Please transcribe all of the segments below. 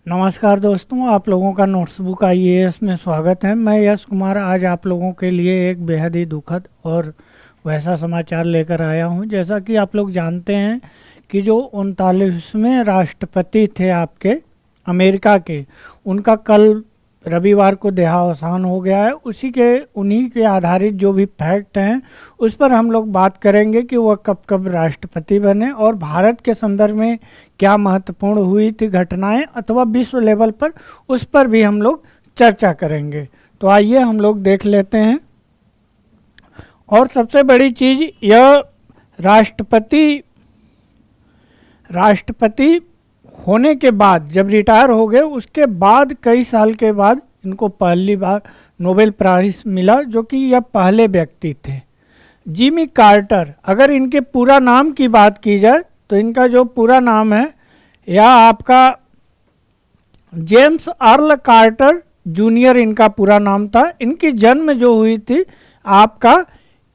नमस्कार दोस्तों, आप लोगों का नोट्सबुक आईएएस में स्वागत है। मैं यश कुमार आज आप लोगों के लिए एक बेहद ही दुखद और वैसा समाचार लेकर आया हूं। जैसा कि आप लोग जानते हैं कि जो 39वें राष्ट्रपति थे आपके अमेरिका के, उनका कल रविवार को देहावसान हो गया है। उन्हीं के आधारित जो भी फैक्ट हैं उस पर हम लोग बात करेंगे कि वह कब कब राष्ट्रपति बने और भारत के संदर्भ में क्या महत्वपूर्ण हुई थी घटनाएं अथवा विश्व लेवल पर, उस पर भी हम लोग चर्चा करेंगे। तो आइए हम लोग देख लेते हैं। और सबसे बड़ी चीज़ यह राष्ट्रपति होने के बाद, जब रिटायर हो गए उसके बाद कई साल के बाद इनको पहली बार नोबेल प्राइज़ मिला, जो कि यह पहले व्यक्ति थे, जिमी कार्टर। अगर इनके पूरा नाम की बात की जाए तो इनका जो पूरा नाम है यह आपका जेम्स अर्ल कार्टर जूनियर इनका पूरा नाम था। इनकी जन्म जो हुई थी आपका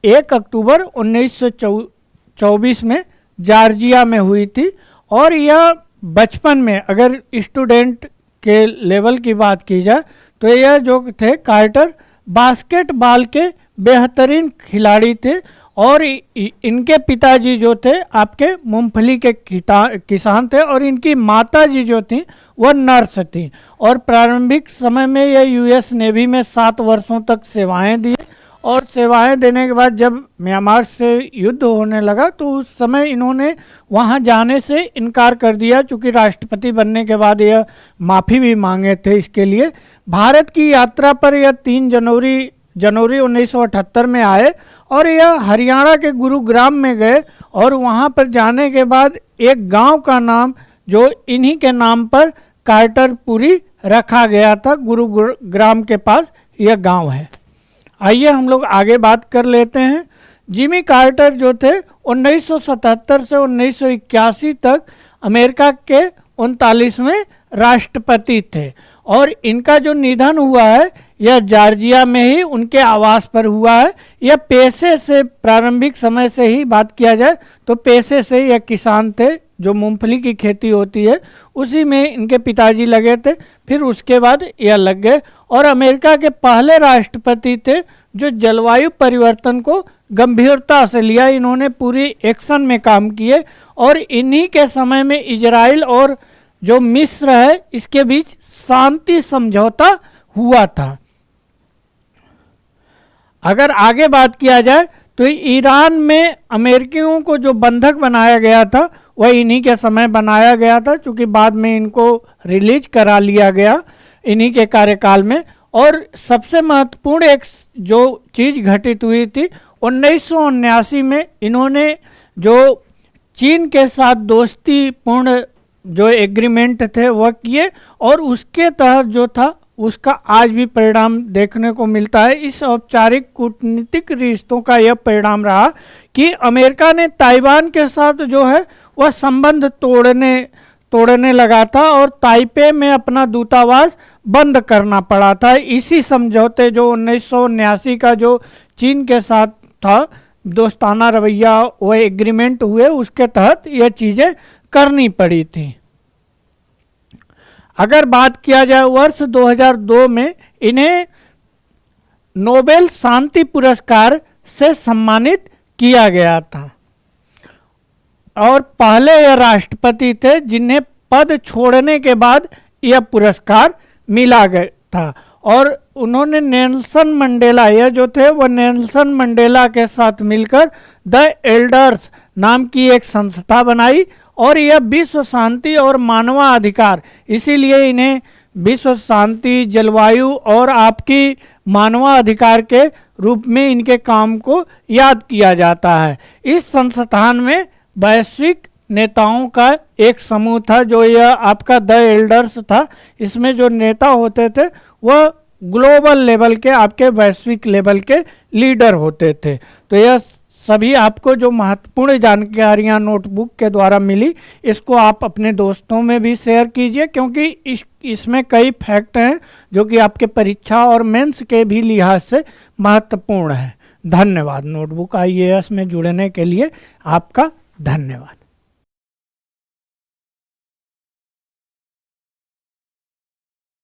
1 अक्टूबर 1924 में जॉर्जिया में हुई थी। और यह बचपन में, अगर स्टूडेंट के लेवल की बात की जाए तो यह जो थे कार्टर बास्केटबॉल के बेहतरीन खिलाड़ी थे। और इनके पिताजी जो थे आपके मूंगफली के किसान थे और इनकी माताजी जो थी वह नर्स थी। और प्रारंभिक समय में यह यूएस नेवी में 7 वर्षों तक सेवाएं दी और सेवाएं देने के बाद जब म्यांमार से युद्ध होने लगा तो उस समय इन्होंने वहां जाने से इनकार कर दिया, चूँकि राष्ट्रपति बनने के बाद यह माफ़ी भी मांगे थे इसके लिए। भारत की यात्रा पर यह 3 जनवरी 1978 में आए और यह हरियाणा के गुरुग्राम में गए और वहां पर जाने के बाद एक गांव का नाम जो इन्हीं के नाम पर कार्टरपुरी रखा गया था। गुरुग्राम के पास यह गांव है। आइए हम लोग आगे बात कर लेते हैं। जिमी कार्टर जो थे 1977 से 1981 तक अमेरिका के 39वें राष्ट्रपति थे। और इनका जो निधन हुआ है यह जॉर्जिया में ही उनके आवास पर हुआ है। यह पेशे से, प्रारंभिक समय से ही बात किया जाए तो पेशे से यह किसान थे, जो मूंगफली की खेती होती है उसी में इनके पिताजी लगे थे, फिर उसके बाद यह लग गए। और अमेरिका के पहले राष्ट्रपति थे जो जलवायु परिवर्तन को गंभीरता से लिया। इन्होंने पूरी एक्शन में काम किए और इन्हीं के समय में इजराइल और जो मिस्र है इसके बीच शांति समझौता हुआ था। अगर आगे बात किया जाए तो ईरान में अमेरिकियों को जो बंधक बनाया गया था वह इन्हीं के समय बनाया गया था, क्योंकि बाद में इनको रिलीज करा लिया गया इन्हीं के कार्यकाल में। और सबसे महत्वपूर्ण एक जो चीज़ घटित हुई थी 1979 में, इन्होंने जो चीन के साथ दोस्तीपूर्ण जो एग्रीमेंट थे वह किए और उसके तहत जो था उसका आज भी परिणाम देखने को मिलता है। इस औपचारिक कूटनीतिक रिश्तों का यह परिणाम रहा कि अमेरिका ने ताइवान के साथ जो है वह संबंध तोड़ने लगा था और ताइपे में अपना दूतावास बंद करना पड़ा था। इसी समझौते जो 1979 का जो चीन के साथ था दोस्ताना रवैया, वह एग्रीमेंट हुए, उसके तहत यह चीज़ें करनी पड़ी थी। अगर बात किया जाए वर्ष 2002 में इन्हें नोबेल शांति पुरस्कार से सम्मानित किया गया था और पहले यह राष्ट्रपति थे जिन्हें पद छोड़ने के बाद यह पुरस्कार मिला गया था। और उन्होंने नेल्सन मंडेला, यह जो थे वह नेल्सन मंडेला के साथ मिलकर द एल्डर्स नाम की एक संस्था बनाई और यह विश्व शांति और मानवाधिकार, इसीलिए इन्हें विश्व शांति, जलवायु और आपकी मानवाधिकार के रूप में इनके काम को याद किया जाता है। इस संस्थान में वैश्विक नेताओं का एक समूह था, जो यह आपका द एल्डर्स था। इसमें जो नेता होते थे वह ग्लोबल लेवल के, आपके वैश्विक लेवल के लीडर होते थे। तो यह सभी आपको जो महत्वपूर्ण जानकारियां नोटबुक के द्वारा मिली, इसको आप अपने दोस्तों में भी शेयर कीजिए, क्योंकि इसमें कई फैक्ट हैं जो कि आपके परीक्षा और मेंस के भी लिहाज से महत्वपूर्ण है। धन्यवाद। नोटबुक आईएएस में जुड़ने के लिए आपका धन्यवाद।